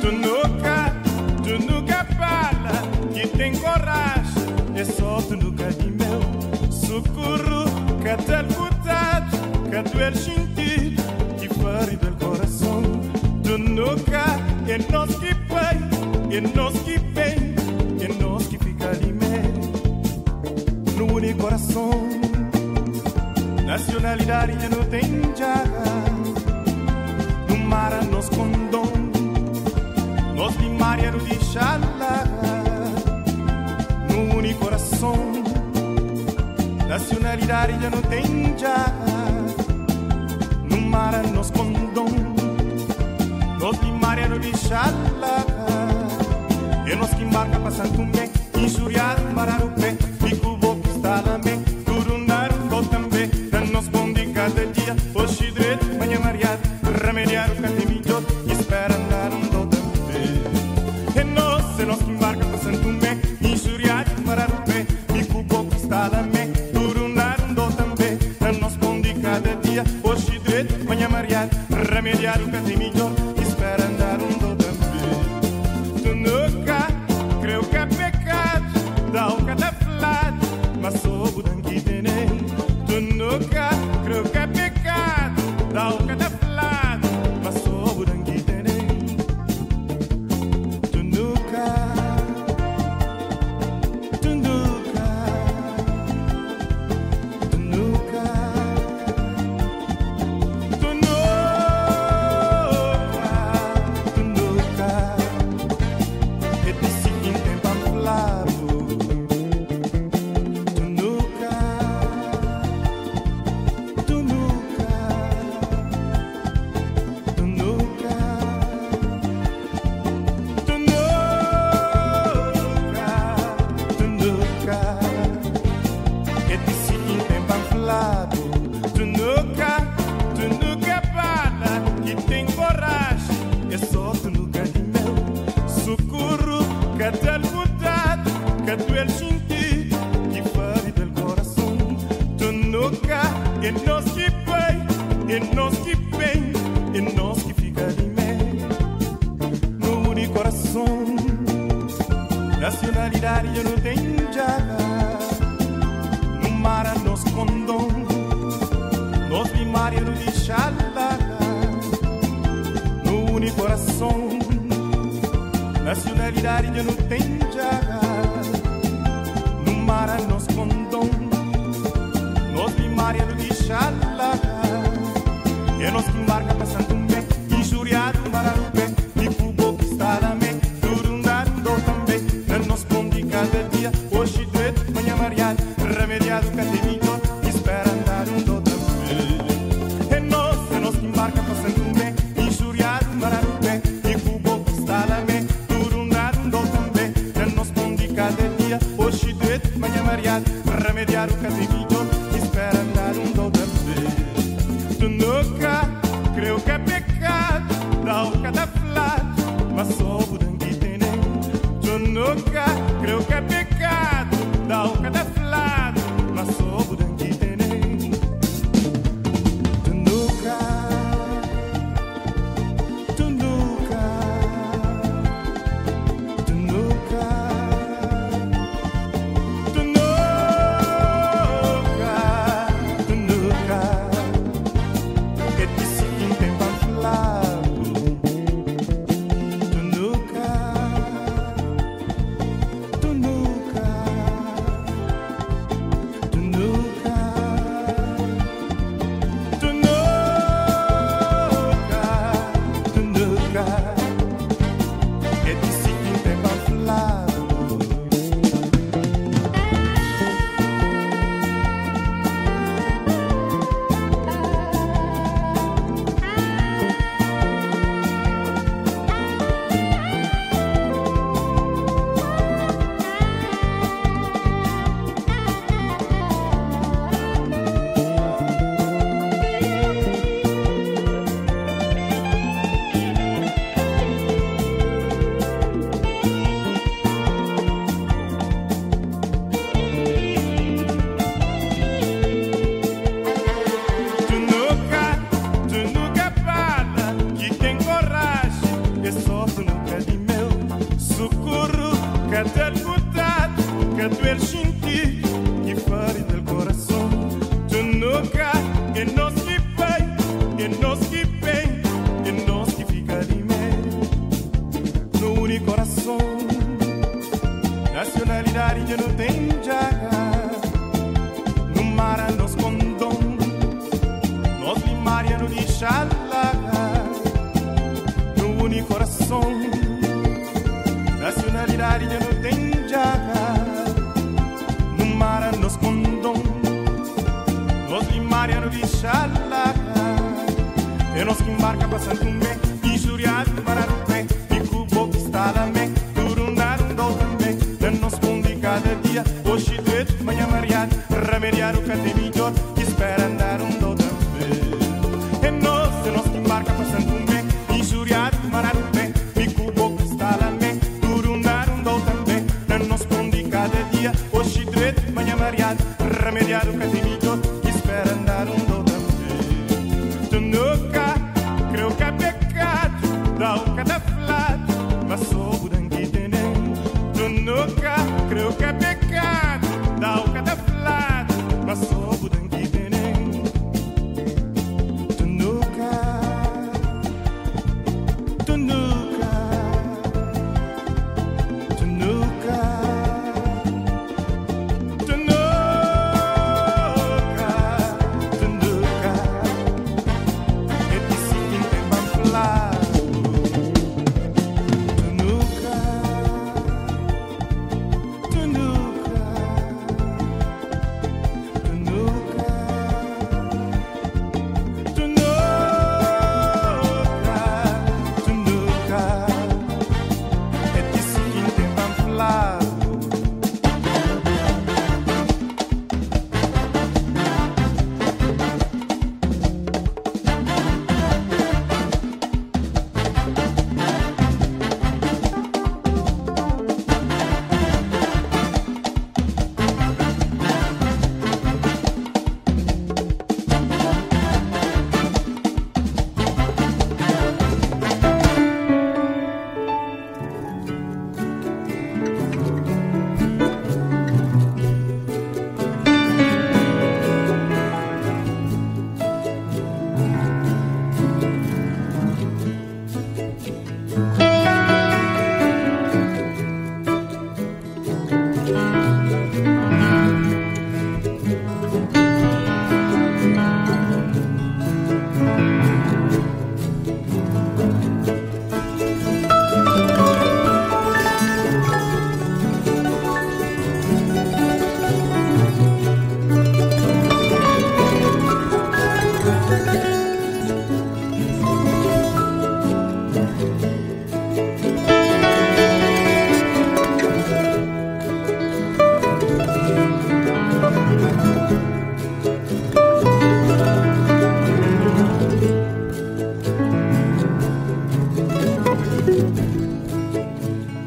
Tu nunca fala que tem coragem. É só tu nunca de meu socorro. Que te lutado, que tu és sentido. Que ferido el coração. Tu nunca é nós que vai, é nós que vem, é nós que fica de meio. No único coração. Nacionalidade já não tem jaga. No mar nos condom. Nos de Maria do Xalá. No único coração. Nacionalidade já não tem jaga. No mar nos condom. Nos de Maria do Xalá. E nos que embarca passando um bem. Injuriado para o pé. Fico bobo está lá bem. Cada dia, hoje direito, manhã mariado, remediar o catemilho e espera andar um do também. É nós que embarca passando um bem, injuriado para o pé, fico pouco está lá bem, duro andar um do também. A nós ponde cada dia, hoje direito, manhã mariado, remediar o catemilho e espera andar um do também. Tu nunca, creio que é pecado, dá o cada flado, mas sou o dangue de nem. Tu nunca, creio que é pecado, dá o cada flado, mas sou o dangue de nem. Tu nunca, tu nunca, tu nunca, tu nunca, tu nunca, e te segui em tempo amplado. E nós que vai, e nós que vem, e nós que fica de meio. No único coração. Nacionalidade eu não tenho jaga. No mar nos condom. Nos de Maria do Xalá. No único coração. Nacionalidade eu não tenho jaga. No mar nos condom. Nos de Maria do Xalá. E nos que embarca passando um bem. Injuriado para o pé. E fubo que está lá bem. Durundando também. Não nos ponde cada dia. Hoje direito, manhã mariado. Remediado catemilho. Espera andar um do também. E nós que embarca passando um bem. Injuriado para o pé. E fubo que está lá bem. Durundando também. Não nos ponde cada dia. Hoje direito, manhã mariado. Remediado catemilho. Espera andar um do também. Tu nunca, creio que é pecado, dá o cada flado, mas sou o dangue de nem. Tu nunca, creio que é pecado, dá o cada flado, mas sou o dangue de nem. Tu nunca, tu nunca, tu nunca, tu nunca, tu nunca. Tu nunca, areia não tem jaga. No mar nos condom, nos limaria no de chalaga. No único coração, nacionalidade já não tem jaga. No mar nos condom, nos limaria no de chalaga. E nos que embarca passando um bem, injuriado para o pé, e cubo que está lá bem, durundar também. Não nos esconde cada dia, hoje doido, manhã mariado, remediar o que tem melhor, que espera andar também. E nos que embarca passando um bem, injuriado para o pé, e cubo que está lá bem, durundar também. Não nos esconde cada dia, hoje doido, manhã mariado, remediar o que tem melhor, que espera andar também. Tu nunca creu que é pecado, dá o cadaflado, mas sou o dangue tenem. Tu nunca creu que é pecado, dá o cadaflado, mas sou o dangue tenem. Tu nunca, tu nunca, tu nunca, tu nunca, tu nunca.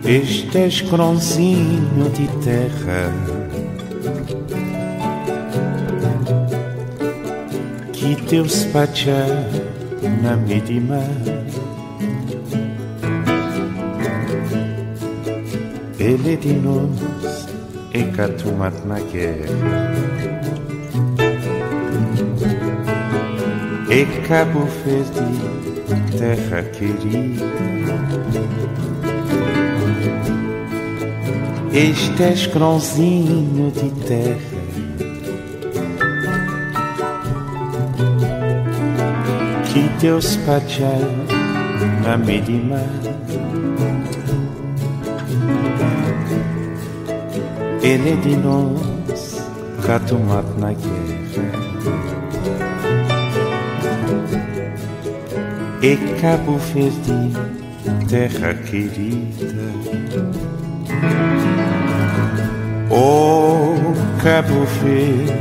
Este escronzinho de terra que teu spacha na midima, ele de nós é catumat na guerra, e Cabo Verde, terra querida. Este escronzinho de terra que Deus pacha na midima, ele de nós catumat na guerra, e Cabo Verde, terra querida. Oh, Cabo Verde,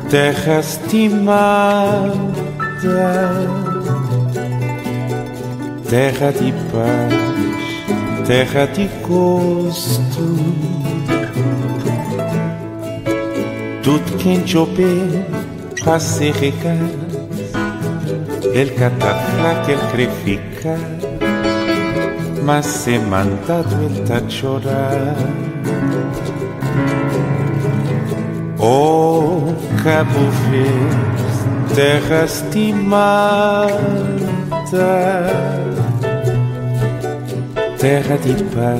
terra estimada, terra de paz, terra de gosto. Tudo quem chover para se regar, ele cataflaca, ele crefica, mas se mandado ele tá chorar. Oh, Cabo Verde, terra estimada, terra de paz,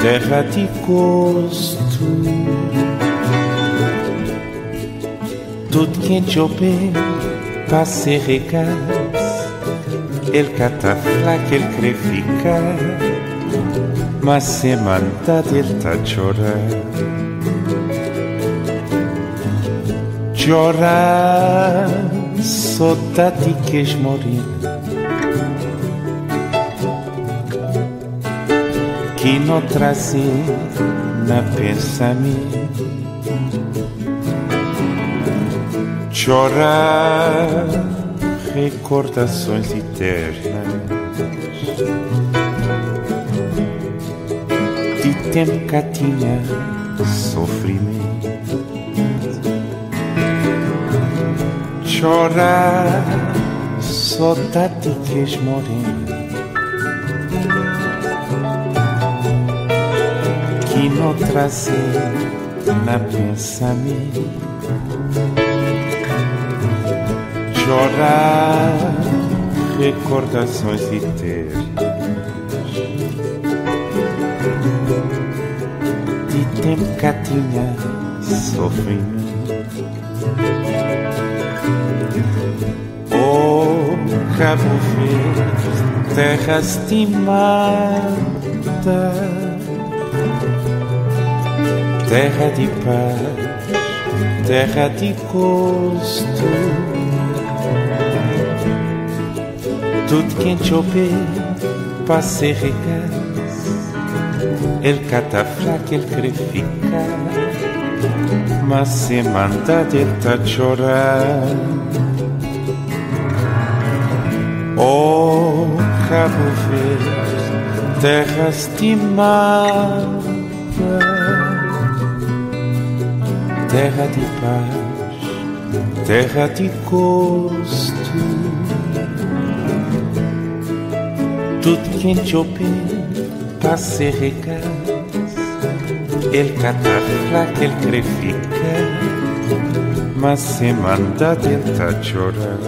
terra de gosto. Tudo quente ou bem para se regar, ele cataflaca, ele quer ficar, mas se manda ele tá chorar. Chorar, saudade que es morir, que não trazer na pensamento. Chorar, recordações eternas de tempo que tinha sofrimento. Chorar, saudade que es morir, que não trazer na pensamento. Chorar, recordações eternas de tempo que tinha sofrimento. Oh, Cabo Verde, terra estimada, terra de paz, terra de gosto. Tudo quente ou bem para se regar, ele cataflaca, ele quer ficar, mas se manda ele tá chorar. Oh, Cabo Verde, terra estimada, terra de paz, terra de gosto. Tudo quente ou bem para se regar, ele cataflaca, ele quer ficar, mas se manda ele tá chorar.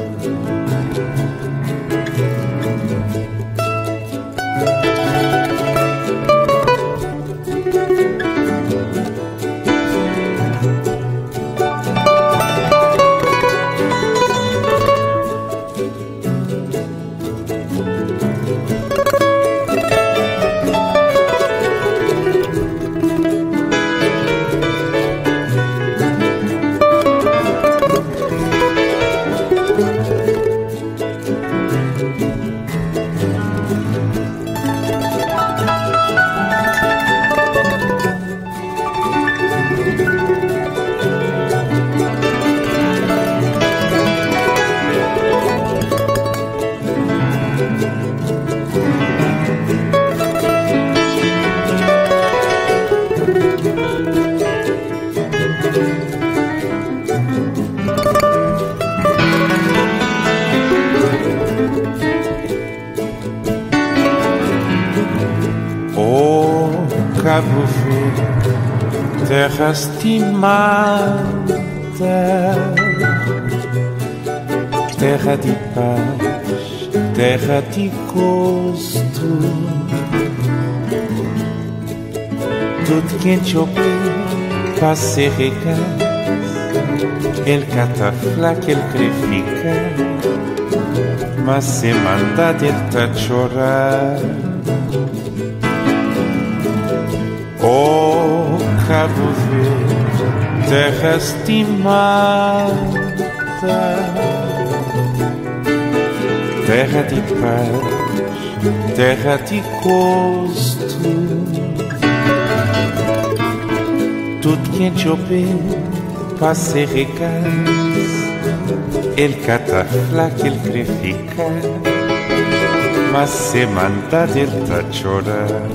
Cabo Verde, terra estimada, terra de paz, terra de gosto. Tudo quente ou bem para se regar, ele cataflaca, ele quer ficar, mas se manda ele tá chorar. Oh, Cabo Verde, terra estimada, terra de paz, terra de gosto. Tudo quente ou bem para se regar, ele cataflaca, ele quer ficar, mas se manda ele tá chorar.